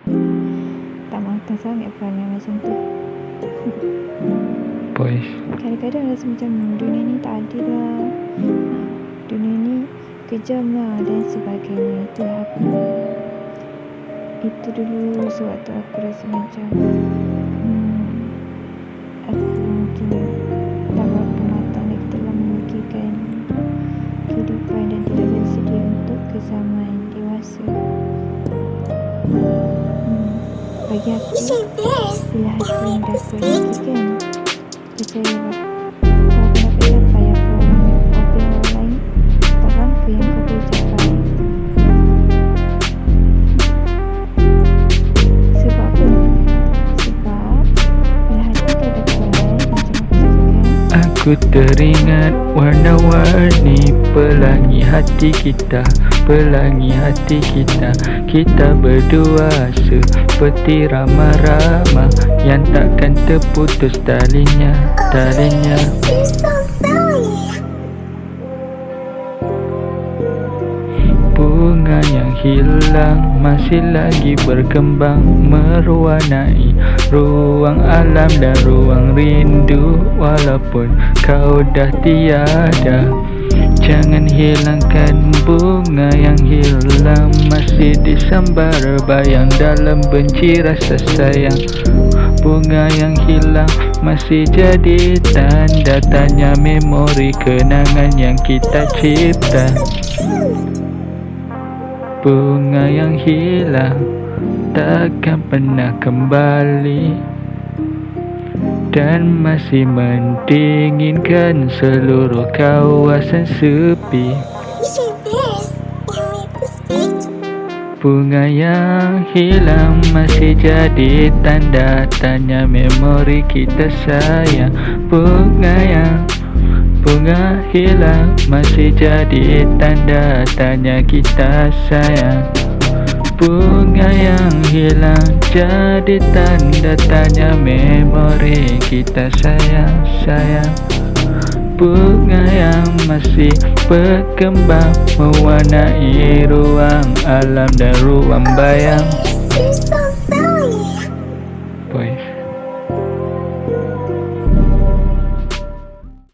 Tak matang sangat perangai macam tu. Boys. Kadang-kadang rasa macam dunia ni tak adil lah. Dunia ni kejam lah dan sebagainya. Itulah aku. Itu dulu sewaktu aku rasa macam aku mungkin tak berapa matang lagi dalam memikirkan kehidupan dan tidak bersedia untuk ke zaman dewasa. Bagi aku, bila hati yang dah kuatkan, percayalah, kau akan dapat capai apa yang orang lain tak sangka yang kau boleh capai. Sebab apa? Sebab bila hati kau dah kuat, macam aku cakapkan, Aku teringat warna-warni pelangi hati kita, pelangi hati kita. Kita berdua seperti rama-rama yang takkan terputus talinya, talinya. Bunga yang hilang masih lagi berkembang, mewarnai ruang alam dan ruang rindu. Walaupun kau dah tiada, jangan hilangkan bunga yang hilang, masih disambar bayang dalam benci rasa sayang. Bunga yang hilang masih jadi tanda tanya memori kenangan yang kita cipta. Bunga yang hilang takkan pernah kembali dan masih mendinginkan seluruh kawasan sepi. Bunga yang hilang masih jadi tanda tanya memori kita sayang. Bunga hilang masih jadi tanda tanya kita sayang. Bunga yang hilang jadi tanda tanya memori kita sayang, sayang. Bunga yang masih berkembang mewarnai ruang alam dan ruang bayang.